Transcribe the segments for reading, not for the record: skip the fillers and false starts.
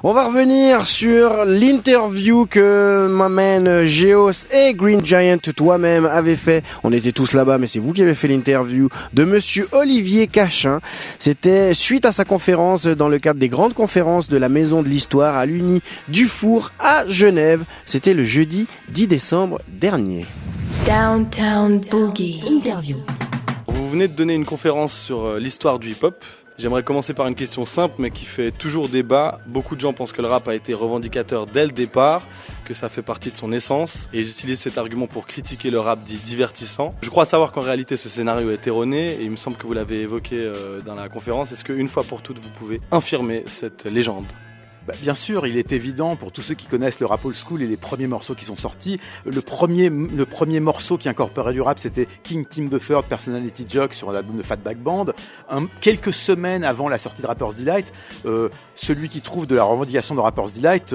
On va revenir sur l'interview que m'amène Géos et Green Giant, toi-même, avaient fait. On était tous là-bas, mais c'est vous qui avez fait l'interview de monsieur Olivier Cachin. C'était suite à sa conférence dans le cadre des grandes conférences de la Maison de l'Histoire à l'Uni Dufour à Genève. C'était le jeudi 10 décembre dernier. Downtown Boogie Interview. Vous venez de donner une conférence sur l'histoire du hip-hop. J'aimerais commencer par une question simple mais qui fait toujours débat. Beaucoup de gens pensent que le rap a été revendicateur dès le départ, que ça fait partie de son essence. Et j'utilise cet argument pour critiquer le rap dit divertissant. Je crois savoir qu'en réalité ce scénario est erroné et il me semble que vous l'avez évoqué dans la conférence. Est-ce qu'une fois pour toutes vous pouvez infirmer cette légende ? Bien sûr, il est évident pour tous ceux qui connaissent le rap old school et les premiers morceaux qui sont sortis. Le premier morceau qui incorporait du rap, c'était King Tim the Third, Personality Joke sur l'album de Fatback Band. Quelques semaines avant la sortie de Rapper's Delight, celui qui trouve de la revendication de Rapper's Delight,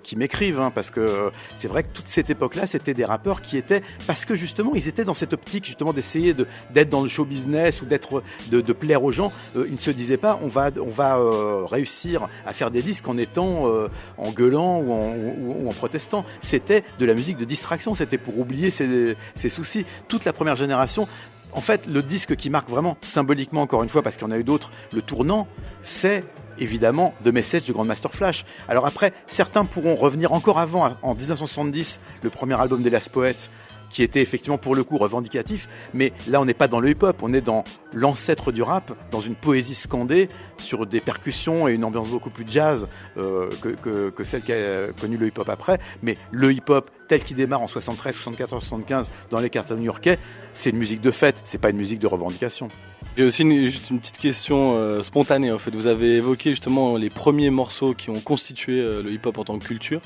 qui m'écrive, parce que c'est vrai que toute cette époque-là, c'était des rappeurs qui étaient, parce que justement, ils étaient dans cette optique justement d'essayer d'être dans le show business ou de plaire aux gens. Ils ne se disaient pas, on va réussir à faire des disques en en gueulant ou en protestant. C'était de la musique de distraction, c'était pour oublier ses soucis. Toute la première génération, en fait, le disque qui marque vraiment symboliquement, encore une fois, parce qu'il y en a eu d'autres, le tournant, c'est évidemment The Message du Grandmaster Flash. Alors après, certains pourront revenir encore avant, en 1970, le premier album des Last Poets, qui était effectivement pour le coup revendicatif, mais là on n'est pas dans le hip-hop, on est dans l'ancêtre du rap, dans une poésie scandée, sur des percussions et une ambiance beaucoup plus jazz que celle qu'a connue le hip-hop après. Mais le hip-hop tel qu'il démarre en 73, 74, 75 dans les quartiers new-yorkais, c'est une musique de fête, c'est pas une musique de revendication. J'ai aussi juste une petite question spontanée en fait. Vous avez évoqué justement les premiers morceaux qui ont constitué le hip-hop en tant que culture.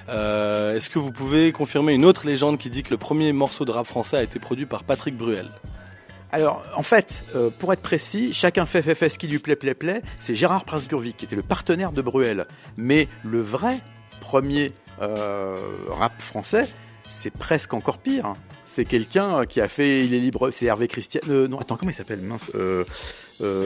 Est-ce que vous pouvez confirmer une autre légende qui dit que le premier morceau de rap français a été produit par Patrick Bruel ? Alors, en fait, pour être précis, chacun fait ce qui lui plaît. C'est Gérard Prince-Gurvic qui était le partenaire de Bruel. Mais le vrai premier rap français, c'est presque encore pire. C'est quelqu'un qui a fait Il est libre, c'est Hervé Christian. Non, attends, comment il s'appelle ? Mince.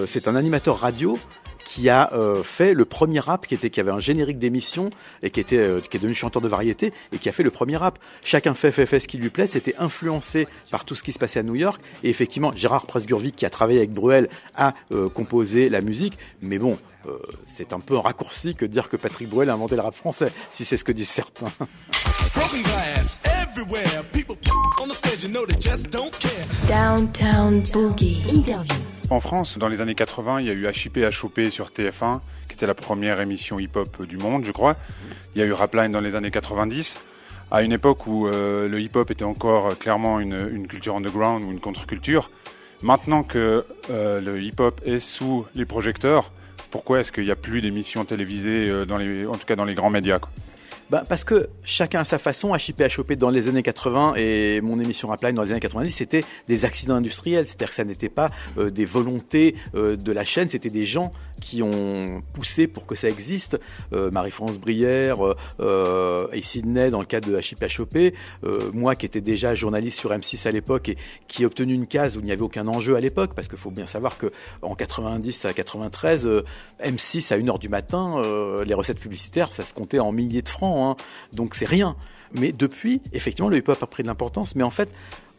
C'est un animateur radio qui a fait le premier rap, qui avait un générique d'émission et qui est devenu chanteur de variété et qui a fait le premier rap. Chacun fait ce qui lui plaît. C'était influencé par tout ce qui se passait à New York. Et effectivement, Gérard Prince-Gurvic, qui a travaillé avec Bruel, a composé la musique. Mais bon, c'est un peu un raccourci que de dire que Patrick Bruel a inventé le rap français, si c'est ce que disent certains. Downtown Boogie Interview. En France, dans les années 80, il y a eu HIP HOP sur TF1, qui était la première émission hip-hop du monde, je crois. Il y a eu Rapline dans les années 90, à une époque où le hip-hop était encore clairement une culture underground ou une contre-culture. Maintenant que le hip-hop est sous les projecteurs, pourquoi est-ce qu'il n'y a plus d'émissions télévisées, en tout cas dans les grands médias, quoi ? Parce que chacun à sa façon, HIP HOP dans les années 80 et mon émission Rapline dans les années 90, c'était des accidents industriels. C'est-à-dire que ça n'était pas des volontés de la chaîne, c'était des gens qui ont poussé pour que ça existe. Marie-France Brière et Sydney dans le cadre de HIP HOP. Moi qui étais déjà journaliste sur M6 à l'époque et qui ai obtenu une case où il n'y avait aucun enjeu à l'époque, parce qu'il faut bien savoir qu'en 90 à 93, M6 à 1h du matin, les recettes publicitaires, ça se comptait en milliers de francs. Donc c'est rien. Mais depuis, effectivement, le hip-hop a pris de l'importance. Mais en fait,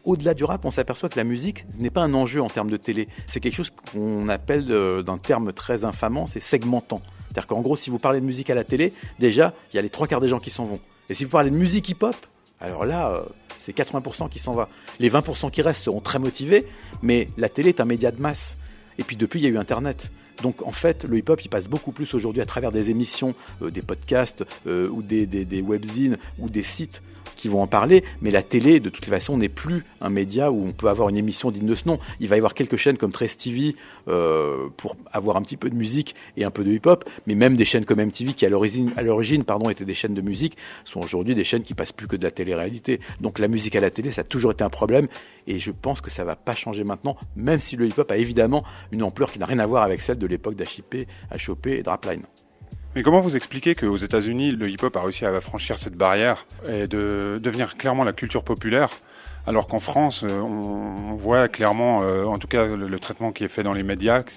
au-delà du rap, on s'aperçoit que la musique n'est pas un enjeu en termes de télé. C'est quelque chose qu'on appelle d'un terme très infamant, c'est segmentant. C'est-à-dire qu'en gros, si vous parlez de musique à la télé, déjà, il y a les 3/4 des gens qui s'en vont. Et si vous parlez de musique hip-hop, alors là, c'est 80% qui s'en va. Les 20% qui restent seront très motivés, mais la télé est un média de masse. Et puis depuis, il y a eu Internet. Donc en fait, le hip-hop, il passe beaucoup plus aujourd'hui à travers des émissions, des podcasts ou des webzines ou des sites qui vont en parler, mais la télé, de toute façon, n'est plus un média où on peut avoir une émission digne de ce nom. Il va y avoir quelques chaînes comme Trace TV pour avoir un petit peu de musique et un peu de hip-hop, mais même des chaînes comme MTV qui à l'origine étaient des chaînes de musique, sont aujourd'hui des chaînes qui passent plus que de la télé-réalité. Donc la musique à la télé, ça a toujours été un problème et je pense que ça va pas changer maintenant, même si le hip-hop a évidemment une ampleur qui n'a rien à voir avec celle de l'époque d'HIP, HOP et de Rapline. Mais comment vous expliquez qu'aux États-Unis, le hip-hop a réussi à franchir cette barrière et de devenir clairement la culture populaire, Alors qu'en France, on voit clairement, en tout cas le traitement qui est fait dans les médias, que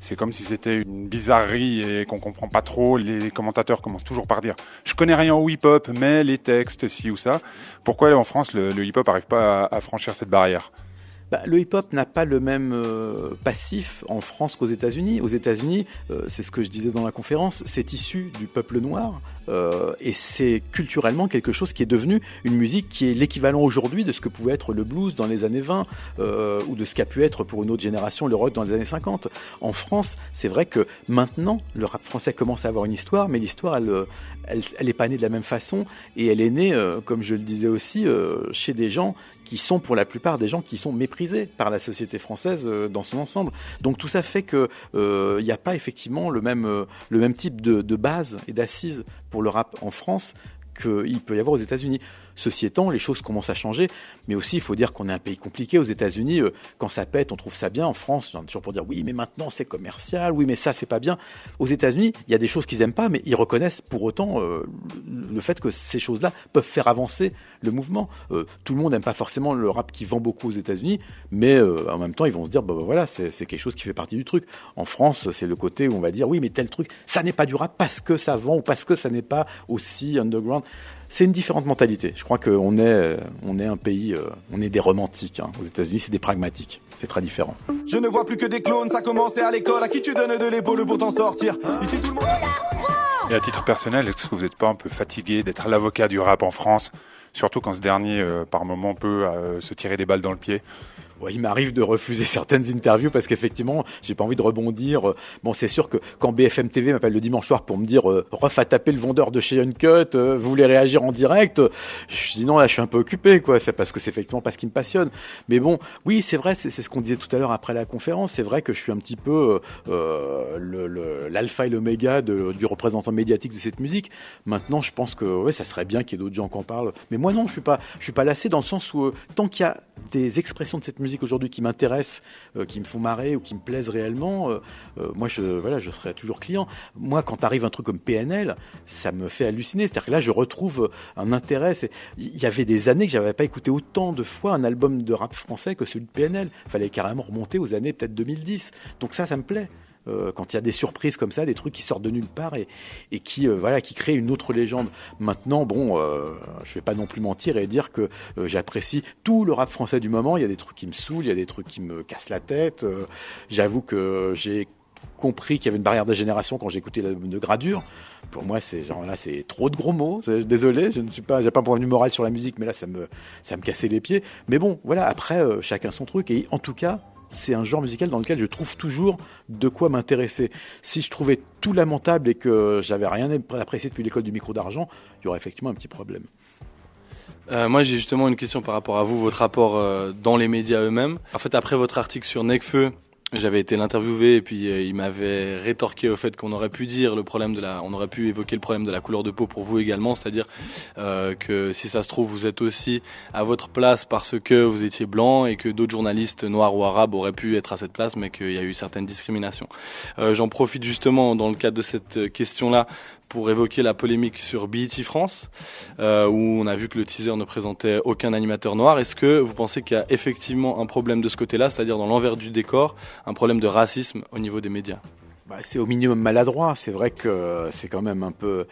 c'est comme si c'était une bizarrerie et qu'on comprend pas trop. Les commentateurs commencent toujours par dire « je connais rien au hip-hop, mais les textes, ci ou ça ». Pourquoi en France, le hip-hop n'arrive pas à franchir cette barrière ? Le hip-hop n'a pas le même passif en France qu'aux États-Unis. Aux États-Unis, c'est ce que je disais dans la conférence, c'est issu du peuple noir et c'est culturellement quelque chose qui est devenu une musique qui est l'équivalent aujourd'hui de ce que pouvait être le blues dans les années 20 ou de ce qu'a pu être pour une autre génération le rock dans les années 50. En France, c'est vrai que maintenant, le rap français commence à avoir une histoire, mais l'histoire, elle n'est pas née de la même façon et elle est née, comme je le disais aussi, chez des gens qui sont pour la plupart des gens qui sont méprisés par la société française dans son ensemble. Donc tout ça fait que il n'y a pas effectivement le même type de base et d'assise pour le rap en France qu'il peut y avoir aux États-Unis. Ceci étant, les choses commencent à changer, mais aussi il faut dire qu'on est un pays compliqué. Aux États-Unis, quand ça pète, on trouve ça bien. En France, on est toujours pour dire oui, mais maintenant c'est commercial, oui, mais ça c'est pas bien. Aux États-Unis, il y a des choses qu'ils aiment pas, mais ils reconnaissent pour autant le fait que ces choses-là peuvent faire avancer le mouvement. Tout le monde n'aime pas forcément le rap qui vend beaucoup aux États-Unis, mais en même temps, ils vont se dire voilà, c'est quelque chose qui fait partie du truc. En France, c'est le côté où on va dire oui, mais tel truc, ça n'est pas du rap parce que ça vend ou parce que ça n'est pas aussi underground. C'est une différente mentalité. Je crois qu'on est un pays, on est des romantiques. Aux États-Unis, c'est des pragmatiques. C'est très différent. Je ne vois plus que des clones, ça commençait à l'école. À qui tu donnes de l'épaule pour t'en sortir? Ici tout le monde. Et à titre personnel, est-ce que vous n'êtes pas un peu fatigué d'être l'avocat du rap en France, surtout quand ce dernier, par moment, peut se tirer des balles dans le pied? Ouais, il m'arrive de refuser certaines interviews parce qu'effectivement, j'ai pas envie de rebondir. Bon, c'est sûr que quand BFM TV m'appelle le dimanche soir pour me dire Ref a tapé le vendeur de chez Uncut, vous voulez réagir en direct, je dis non, là je suis un peu occupé, quoi. C'est parce que c'est effectivement pas ce qui me passionne. Mais bon, oui, c'est vrai, c'est ce qu'on disait tout à l'heure après la conférence. C'est vrai que je suis un petit peu l'alpha et l'oméga du représentant médiatique de cette musique. Maintenant, je pense que ouais, ça serait bien qu'il y ait d'autres gens qui en parlent. Mais moi non, je suis pas lassé dans le sens où tant qu'il y a des expressions de cette musique aujourd'hui qui m'intéressent, qui me font marrer ou qui me plaisent réellement, moi je serai toujours client. Moi, quand arrive un truc comme PNL, ça me fait halluciner. C'est-à-dire que là, je retrouve un intérêt. Il y avait des années que j'avais pas écouté autant de fois un album de rap français que celui de PNL. Il fallait carrément remonter aux années peut-être 2010. Donc ça me plaît. Quand il y a des surprises comme ça, des trucs qui sortent de nulle part et qui créent une autre légende. Maintenant, bon, je vais pas non plus mentir et dire que j'apprécie tout le rap français du moment. Il y a des trucs qui me saoulent, il y a des trucs qui me cassent la tête. J'avoue que j'ai compris qu'il y avait une barrière de génération quand j'ai écouté l'album de Gradure. Pour moi, c'est trop de gros mots. Désolé, j'ai pas un point de vue moral sur la musique, mais là, ça me cassait les pieds. Mais bon, voilà, après, chacun son truc. Et en tout cas, c'est un genre musical dans lequel je trouve toujours de quoi m'intéresser. Si je trouvais tout lamentable et que j'avais rien apprécié depuis l'école du micro d'argent, il y aurait effectivement un petit problème. Moi, j'ai justement une question par rapport à vous, votre rapport dans les médias eux-mêmes. En fait, après votre article sur Nekfeu, j'avais été l'interviewer et puis il m'avait rétorqué au fait qu'on aurait pu dire on aurait pu évoquer le problème de la couleur de peau pour vous également, c'est-à-dire que si ça se trouve vous êtes aussi à votre place parce que vous étiez blanc et que d'autres journalistes noirs ou arabes auraient pu être à cette place, mais qu'il y a eu certaines discriminations. J'en profite justement dans le cadre de cette question-là pour évoquer la polémique sur BET France, où on a vu que le teaser ne présentait aucun animateur noir. Est-ce que vous pensez qu'il y a effectivement un problème de ce côté-là, c'est-à-dire dans l'envers du décor, un problème de racisme au niveau des médias? C'est au minimum maladroit. C'est vrai que c'est quand même un peu...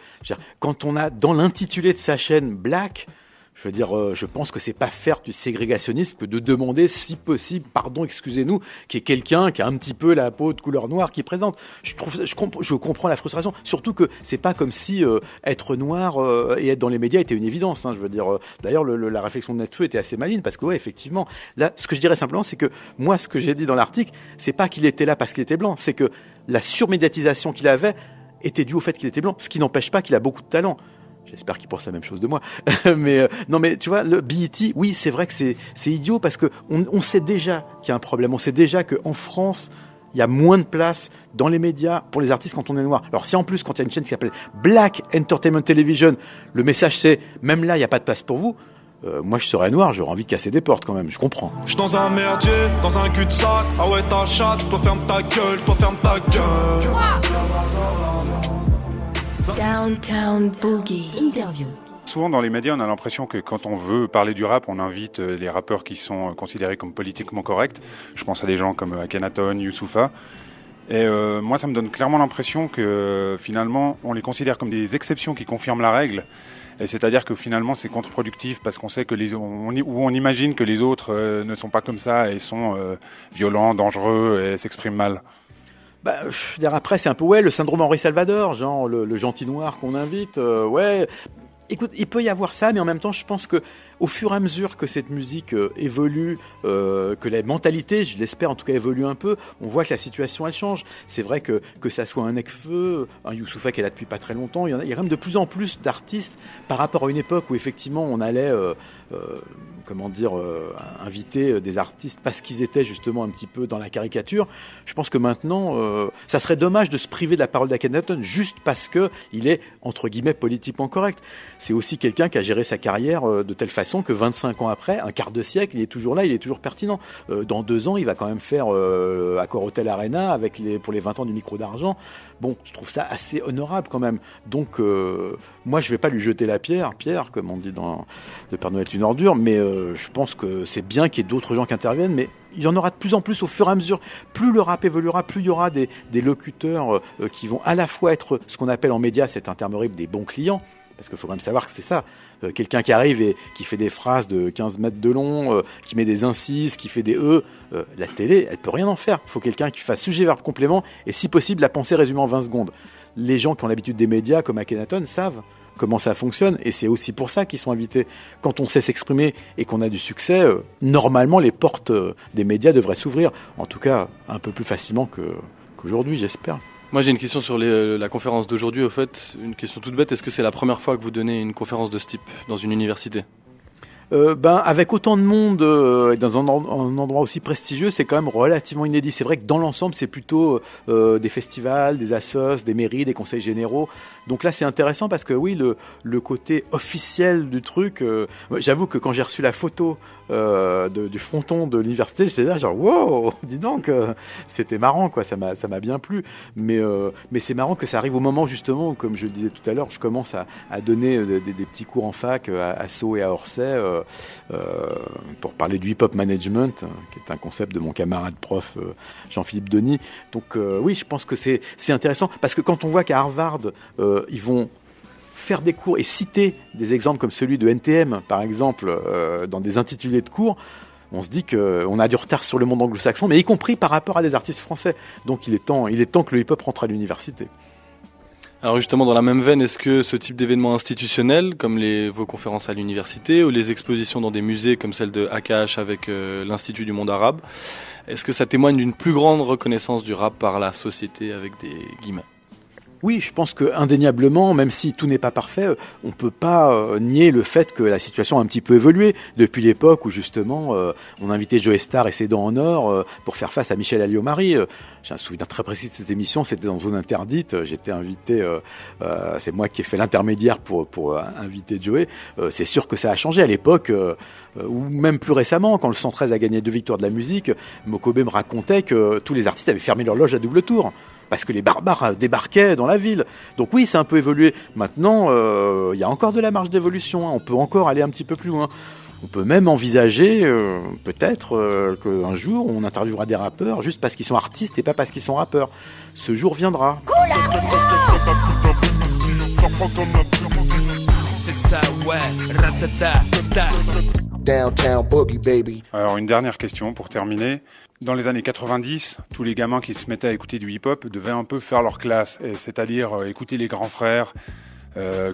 Quand on a dans l'intitulé de sa chaîne Black... Je veux dire, je pense que c'est pas faire du ségrégationnisme que de demander, si possible, pardon, excusez-nous, qu'il y ait quelqu'un qui a un petit peu la peau de couleur noire qui présente. Je comprends la frustration. Surtout que c'est pas comme si être noir et être dans les médias était une évidence. Je veux dire, d'ailleurs, la réflexion de Nekfeu était assez maligne parce que ouais, effectivement, là, ce que je dirais simplement, c'est que moi, ce que j'ai dit dans l'article, c'est pas qu'il était là parce qu'il était blanc, c'est que la surmédiatisation qu'il avait était due au fait qu'il était blanc, ce qui n'empêche pas qu'il a beaucoup de talent. J'espère qu'il pense la même chose de moi. Mais non, mais tu vois, le BET, oui, c'est vrai que c'est idiot parce que on sait déjà qu'il y a un problème. On sait déjà qu'en France, il y a moins de place dans les médias pour les artistes quand on est noir. Alors si en plus, quand il y a une chaîne qui s'appelle Black Entertainment Television, le message c'est même là, il n'y a pas de place pour vous. Moi, je serais noir, j'aurais envie de casser des portes quand même. Je comprends. Je suis dans un merdier, dans un cul-de-sac. Ah ouais, ta chatte, toi ferme ta gueule, toi ferme ta gueule. Downtown Boogie. Interview. Souvent dans les médias, on a l'impression que quand on veut parler du rap, on invite les rappeurs qui sont considérés comme politiquement corrects. Je pense à des gens comme Akhenaton, Youssoupha. Et moi, ça me donne clairement l'impression que finalement, on les considère comme des exceptions qui confirment la règle. Et c'est-à-dire que finalement, c'est contre-productif parce qu'on sait que on imagine que les autres ne sont pas comme ça et sont violents, dangereux et s'expriment mal. Après, c'est un peu le syndrome Henri Salvador, genre le gentil noir qu'on invite. Écoute, il peut y avoir ça, mais en même temps, je pense que au fur et à mesure que cette musique évolue, que la mentalité, je l'espère en tout cas, évolue un peu, on voit que la situation elle change. C'est vrai que ça soit un Nekfeu, un Youssoupha qui est là depuis pas très longtemps, il y a quand même de plus en plus d'artistes par rapport à une époque où effectivement on allait inviter des artistes parce qu'ils étaient justement un petit peu dans la caricature. Je pense que maintenant, ça serait dommage de se priver de la parole d'Akhenaton juste parce que il est entre guillemets politiquement correct. C'est aussi quelqu'un qui a géré sa carrière de telle façon que 25 ans après, un quart de siècle, il est toujours là, il est toujours pertinent. Dans 2 ans, il va quand même faire Accor Hotel Arena pour les 20 ans du micro d'argent. Bon, je trouve ça assez honorable quand même. Donc, moi, je vais pas lui jeter la pierre, comme on dit dans Le Père Noël est une ordure, mais je pense que c'est bien qu'il y ait d'autres gens qui interviennent, mais il y en aura de plus en plus au fur et à mesure. Plus le rap évoluera, plus il y aura des locuteurs qui vont à la fois être ce qu'on appelle en médias, c'est un terme horrible, des bons clients. Parce qu'il faut quand même savoir que c'est ça. Quelqu'un qui arrive et qui fait des phrases de 15 mètres de long, qui met des incises, qui fait des E, la télé, elle peut rien en faire. Il faut quelqu'un qui fasse sujet, verbe, complément, et si possible, la pensée résumée en 20 secondes. Les gens qui ont l'habitude des médias, comme Akhenaton, savent comment ça fonctionne, et c'est aussi pour ça qu'ils sont invités. Quand on sait s'exprimer et qu'on a du succès, normalement, les portes des médias devraient s'ouvrir. En tout cas, un peu plus facilement qu'aujourd'hui, j'espère. Moi j'ai une question sur la conférence d'aujourd'hui au fait, une question toute bête, est-ce que c'est la première fois que vous donnez une conférence de ce type dans une université ? Avec autant de monde et dans un endroit aussi prestigieux, c'est quand même relativement inédit. C'est vrai que dans l'ensemble, c'est plutôt des festivals, des assos, des mairies, des conseils généraux. Donc là, c'est intéressant parce que oui, le côté officiel du truc. J'avoue que quand j'ai reçu la photo du fronton de l'université, j'étais là genre wow, dis donc, c'était marrant quoi. Ça m'a bien plu. Mais c'est marrant que ça arrive au moment justement, comme je le disais tout à l'heure, je commence à donner des petits cours en fac à Sceaux et à Orsay. Pour parler du hip-hop management, qui est un concept de mon camarade prof Jean-Philippe Denis. Donc oui, je pense que c'est intéressant, parce que quand on voit qu'à Harvard, ils vont faire des cours et citer des exemples comme celui de NTM, par exemple, dans des intitulés de cours, on se dit qu'on a du retard sur le monde anglo-saxon, mais y compris par rapport à des artistes français. Donc il est temps que le hip-hop rentre à l'université. Alors justement, dans la même veine, est-ce que ce type d'événements institutionnels, comme vos conférences à l'université ou les expositions dans des musées comme celle de AKH avec l'Institut du monde arabe, est-ce que ça témoigne d'une plus grande reconnaissance du rap par la société avec des guillemets ? Oui, je pense que indéniablement, même si tout n'est pas parfait, on peut pas nier le fait que la situation a un petit peu évolué depuis l'époque où justement on invitait Joe Star et ses dents en or pour faire face à Michel Alliot-Marie. J'ai un souvenir très précis de cette émission, c'était dans Zone Interdite. J'étais invité, c'est moi qui ai fait l'intermédiaire pour inviter Joe. C'est sûr que ça a changé à l'époque, ou même plus récemment, quand le 113 a gagné 2 victoires de la musique, Mokobé me racontait que tous les artistes avaient fermé leur loge à double tour. Parce que les barbares débarquaient dans la ville. Donc oui, ça a un peu évolué. Maintenant, il y a encore de la marge d'évolution. On peut encore aller un petit peu plus loin. On peut même envisager, peut-être, qu'un jour, on interviewera des rappeurs juste parce qu'ils sont artistes et pas parce qu'ils sont rappeurs. Ce jour viendra. C'est ça, ouais. Downtown Boogie, baby. Alors, une dernière question pour terminer. Dans les années 90, tous les gamins qui se mettaient à écouter du hip-hop devaient un peu faire leur classe, c'est-à-dire écouter les grands frères,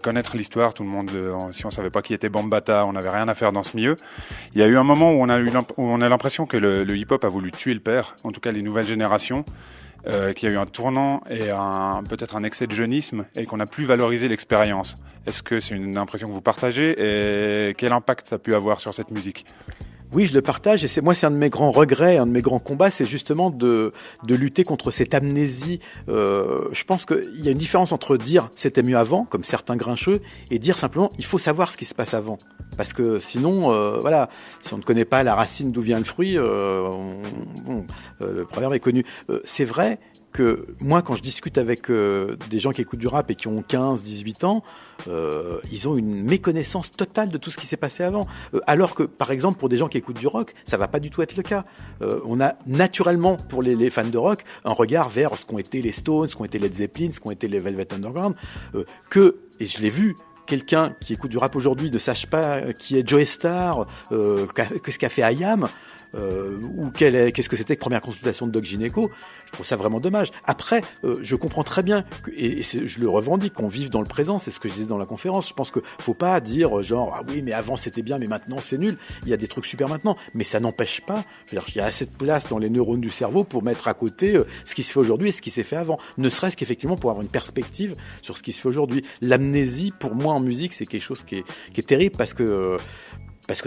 connaître l'histoire. Tout le monde, si on savait pas qui était Bambaataa, on n'avait rien à faire dans ce milieu. Il y a eu un moment où on a l'impression que le hip-hop a voulu tuer le père, en tout cas les nouvelles générations, qu'il y a eu un tournant et peut-être un excès de jeunisme et qu'on n'a plus valorisé l'expérience. Est-ce que c'est une impression que vous partagez et quel impact ça a pu avoir sur cette musique ? Oui, je le partage et c'est un de mes grands regrets, un de mes grands combats, c'est justement de lutter contre cette amnésie. Je pense qu'il y a une différence entre dire c'était mieux avant, comme certains grincheux, et dire simplement il faut savoir ce qui se passe avant. Parce que sinon, voilà, si on ne connaît pas la racine d'où vient le fruit, le proverbe est connu. C'est vrai que moi, quand je discute avec des gens qui écoutent du rap et qui ont 15, 18 ans, ils ont une méconnaissance totale de tout ce qui s'est passé avant. Alors que, par exemple, pour des gens qui écoutent du rock, ça va pas du tout être le cas. On a naturellement, pour les fans de rock, un regard vers ce qu'ont été les Stones, ce qu'ont été les Led Zeppelin, ce qu'ont été les Velvet Underground, et je l'ai vu, quelqu'un qui écoute du rap aujourd'hui ne sache pas qui est Joey Starr, qu'est-ce qu'a fait IAM, ou qu'est-ce que c'était que première consultation de Doc Gynéco. Je trouve ça vraiment dommage. Après, je comprends très bien, je le revendique, qu'on vive dans le présent, c'est ce que je disais dans la conférence. Je pense que faut pas dire genre, ah oui, mais avant c'était bien, mais maintenant c'est nul. Il y a des trucs super maintenant, mais ça n'empêche pas, je veux dire, il y a assez de place dans les neurones du cerveau pour mettre à côté ce qui se fait aujourd'hui et ce qui s'est fait avant. Ne serait-ce qu'effectivement pour avoir une perspective sur ce qui se fait aujourd'hui. L'amnésie, pour moi, en musique, c'est quelque chose qui est terrible parce que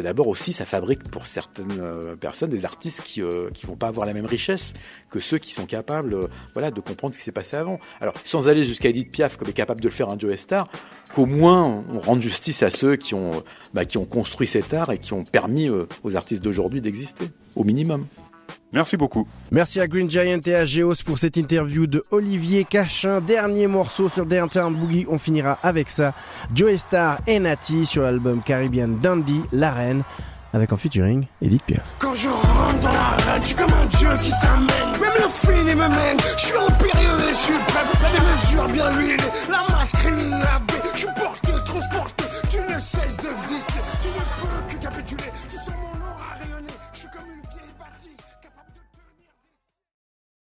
d'abord aussi, ça fabrique pour certaines personnes des artistes qui vont pas avoir la même richesse que ceux qui sont capables de comprendre ce qui s'est passé avant. Alors, sans aller jusqu'à Edith Piaf, comme est capable de le faire un Joey Starr, qu'au moins on rende justice à ceux qui ont construit cet art et qui ont permis aux artistes d'aujourd'hui d'exister, au minimum. Merci beaucoup. Merci à Green Giant et à Géos pour cette interview de Olivier Cachin. Dernier morceau sur Downtown Boogie, on finira avec ça. Joey Starr et Natty sur l'album Caribbean Dandy, La Reine, avec en featuring Edith Piaf. Quand je rentre dans la reine, je suis comme un dieu qui s'amène. Même le fil me mène, je suis impérieux et je suis prêt. La démesure bien huilée, la masse criminelle. Je suis porté, transporté, tu ne cesses d'exister. Tu ne peux que capituler, tu sais